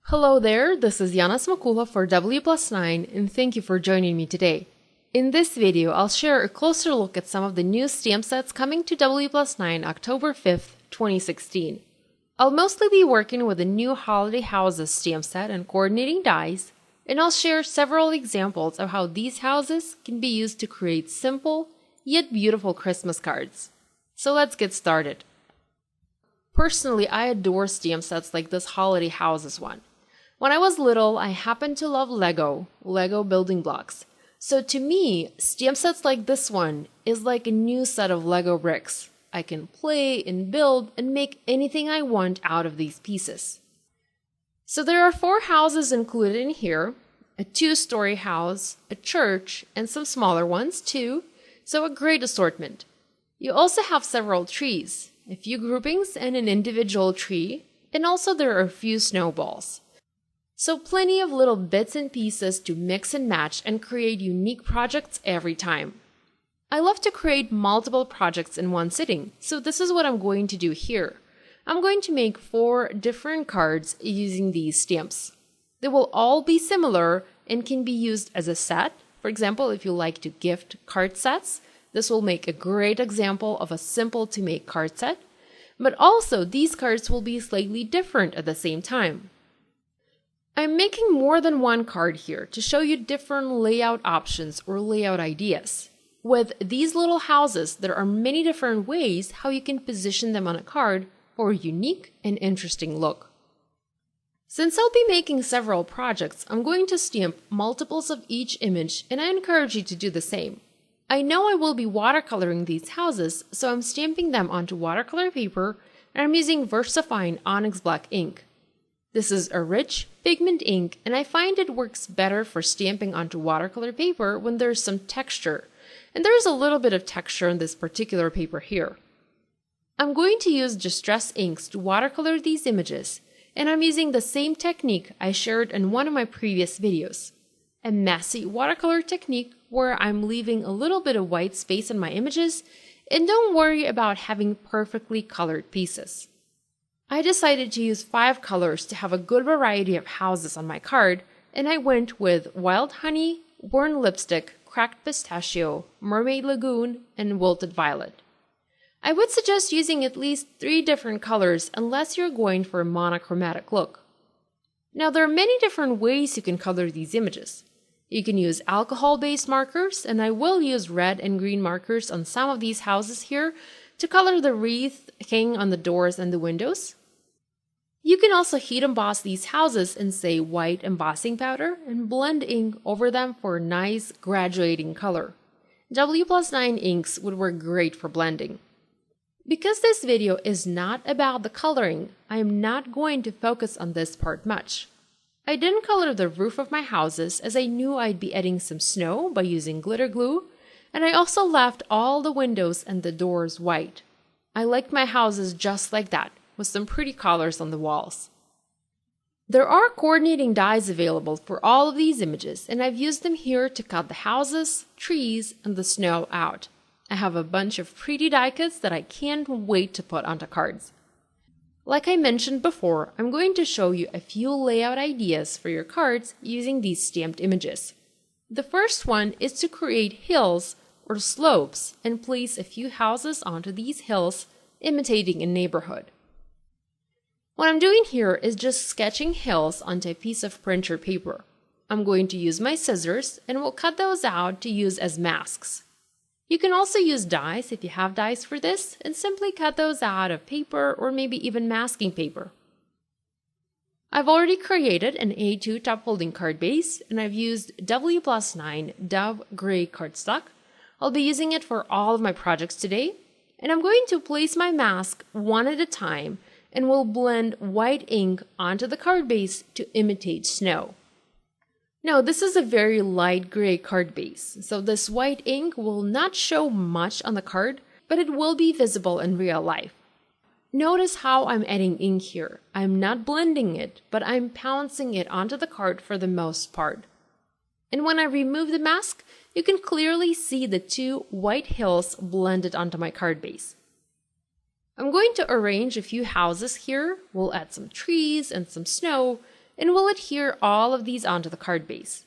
Hello there, this is Yana Smakula for WPlus9 and thank you for joining me today. In this video, I'll share a closer look at some of the new stamp sets coming to WPlus9 October 5th, 2016. I'll mostly be working with the new Holiday Houses stamp set and coordinating dies, and I'll share several examples of how these houses can be used to create simple yet beautiful Christmas cards. So let's get started. Personally, I adore stamp sets like this Holiday Houses one. When I was little, I happened to love Lego building blocks. So to me, stamp sets like this one is like a new set of Lego bricks. I can play and build and make anything I want out of these pieces. So there are 4 houses included in here, a 2-story house, a church, and some smaller ones too, so a great assortment. You also have several trees, a few groupings and an individual tree, and also there are a few snowballs. So plenty of little bits and pieces to mix and match and create unique projects every time. I love to create multiple projects in one sitting, so this is what I'm going to do here. I'm going to make 4 different cards using these stamps. They will all be similar and can be used as a set. For example, if you like to gift card sets, this will make a great example of a simple to make card set. But also, these cards will be slightly different at the same time. I'm making more than one card here to show you different layout options or layout ideas. With these little houses, there are many different ways how you can position them on a card for a unique and interesting look. Since I'll be making several projects, I'm going to stamp multiples of each image, and I encourage you to do the same. I know I will be watercoloring these houses, so I'm stamping them onto watercolor paper, and I'm using VersaFine Onyx Black ink. This is a rich pigment ink, and I find it works better for stamping onto watercolor paper when there's some texture, and there's a little bit of texture on this particular paper here. I'm going to use Distress inks to watercolor these images, and I'm using the same technique I shared in one of my previous videos, a messy watercolor technique where I'm leaving a little bit of white space on my images, and don't worry about having perfectly colored pieces. I decided to use 5 colors to have a good variety of houses on my card, and I went with Wild Honey, Burnt Lipstick, Cracked Pistachio, Mermaid Lagoon, and Wilted Violet. I would suggest using at least 3 different colors unless you're going for a monochromatic look. Now there are many different ways you can color these images. You can use alcohol-based markers, and I will use red and green markers on some of these houses here to color the wreath hanging on the doors and the windows. You can also heat emboss these houses in, say, white embossing powder and blend ink over them for a nice graduating color. WPlus9 inks would work great for blending. Because this video is not about the coloring, I am not going to focus on this part much. I didn't color the roof of my houses as I knew I'd be adding some snow by using glitter glue, and I also left all the windows and the doors white. I liked my houses just like that, with some pretty colors on the walls. There are coordinating dies available for all of these images, and I've used them here to cut the houses, trees, and the snow out. I have a bunch of pretty die cuts that I can't wait to put onto cards. Like I mentioned before, I'm going to show you a few layout ideas for your cards using these stamped images. The first one is to create hills or slopes and place a few houses onto these hills, imitating a neighborhood. What I'm doing here is just sketching hills onto a piece of printer paper. I'm going to use my scissors and will cut those out to use as masks. You can also use dies if you have dies for this, and simply cut those out of paper or maybe even masking paper. I've already created an A2 top folding card base, and I've used WPlus9 Dove Gray cardstock. I'll be using it for all of my projects today, and I'm going to place my mask one at a time and will blend white ink onto the card base to imitate snow. Now, this is a very light gray card base, so this white ink will not show much on the card, but it will be visible in real life. Notice how I'm adding ink here. I'm not blending it, but I'm pouncing it onto the card for the most part. And when I remove the mask, you can clearly see the 2 white hills blended onto my card base. I'm going to arrange a few houses here. We'll add some trees and some snow, and will adhere all of these onto the card base.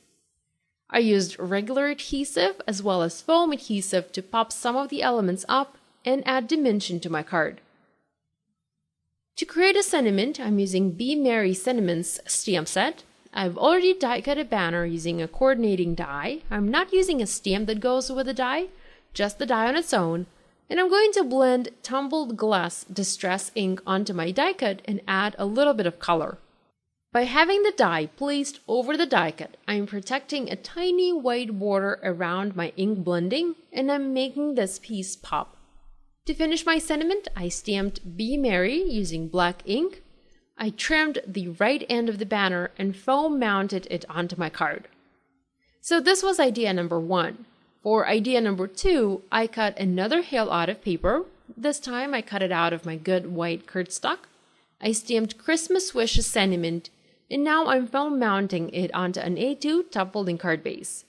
I used regular adhesive as well as foam adhesive to pop some of the elements up and add dimension to my card. To create a sentiment, I'm using Be Merry Sentiments stamp set. I've already die cut a banner using a coordinating die. I'm not using a stamp that goes with the die, just the die on its own, and I'm going to blend tumbled glass distress ink onto my die cut and add a little bit of color. By having the die placed over the die cut, I'm protecting a tiny white border around my ink blending, and I'm making this piece pop. To finish my sentiment, I stamped Be Merry using black ink. I trimmed the right end of the banner and foam mounted it onto my card. So this was idea number 1. For idea number 2, I cut another hail out of paper. This time I cut it out of my good white cardstock. I stamped Christmas Wishes sentiment, and now I'm foam mounting it onto an A2 top folding card base.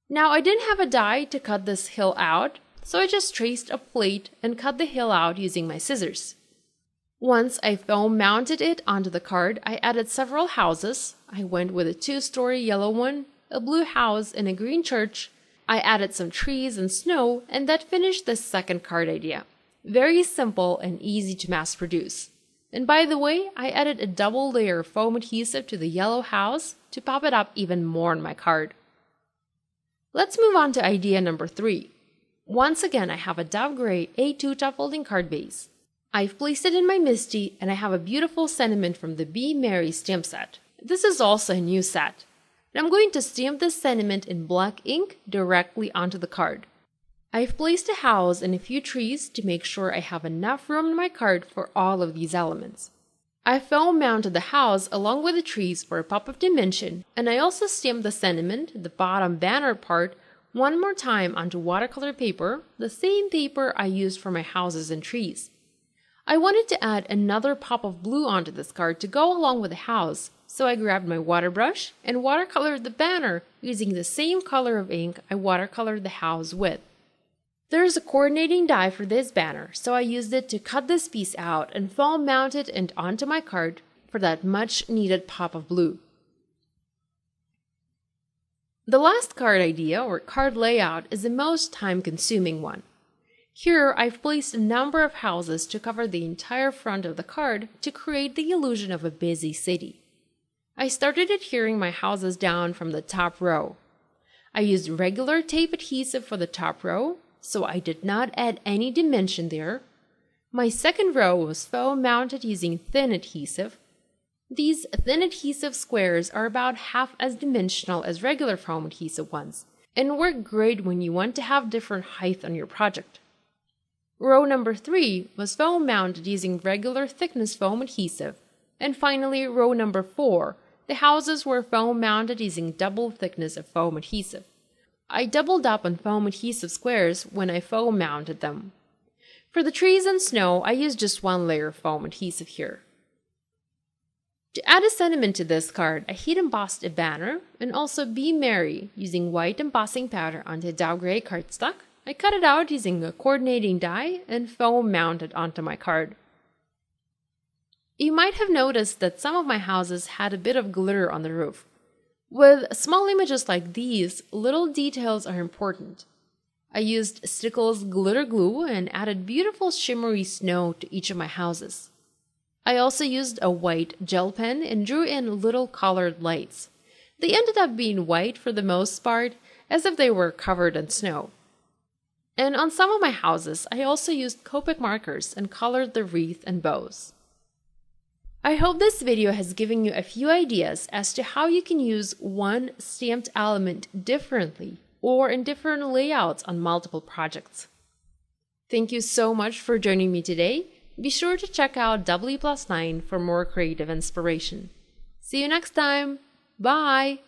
Now I didn't have a die to cut this hill out, so I just traced a plate and cut the hill out using my scissors. Once I foam mounted it onto the card, I added several houses. I went with a 2-story yellow one, a blue house, and a green church. I added some trees and snow, and that finished the second card idea. Very simple and easy to mass produce. And by the way, I added a double layer of foam adhesive to the yellow house to pop it up even more on my card. Let's move on to idea number 3. Once again, I have a dove gray A2 top folding card base. I've placed it in my MISTI, and I have a beautiful sentiment from the Be Merry stamp set. This is also a new set. And I'm going to stamp this sentiment in black ink directly onto the card. I've placed a house and a few trees to make sure I have enough room in my card for all of these elements. I foam mounted the house along with the trees for a pop of dimension, and I also stamped the sentiment, the bottom banner part, one more time onto watercolor paper, the same paper I used for my houses and trees. I wanted to add another pop of blue onto this card to go along with the house, so I grabbed my water brush and watercolored the banner using the same color of ink I watercolored the house with. There's a coordinating die for this banner, so I used it to cut this piece out and foam mount it and onto my card for that much needed pop of blue. The last card idea, or card layout, is the most time-consuming one. Here, I've placed a number of houses to cover the entire front of the card to create the illusion of a busy city. I started adhering my houses down from the top row. I used regular tape adhesive for the top row, so I did not add any dimension there. My second row was foam mounted using thin adhesive. These thin adhesive squares are about half as dimensional as regular foam adhesive ones, and work great when you want to have different height on your project. Row number 3 was foam mounted using regular thickness foam adhesive, and finally row number 4, the houses were foam mounted using double thickness of foam adhesive. I doubled up on foam adhesive squares when I foam mounted them. For the trees and snow, I used just one layer of foam adhesive here. To add a sentiment to this card, I heat embossed a banner and also Be Merry using white embossing powder onto a dove gray cardstock. I cut it out using a coordinating die and foam mounted onto my card. You might have noticed that some of my houses had a bit of glitter on the roof. With small images like these, little details are important. I used Stickles glitter glue and added beautiful shimmery snow to each of my houses. I also used a white gel pen and drew in little colored lights. They ended up being white for the most part, as if they were covered in snow. And on some of my houses, I also used Copic markers and colored the wreath and bows. I hope this video has given you a few ideas as to how you can use one stamped element differently or in different layouts on multiple projects. Thank you so much for joining me today. Be sure to check out WPlus9 for more creative inspiration. See you next time. Bye!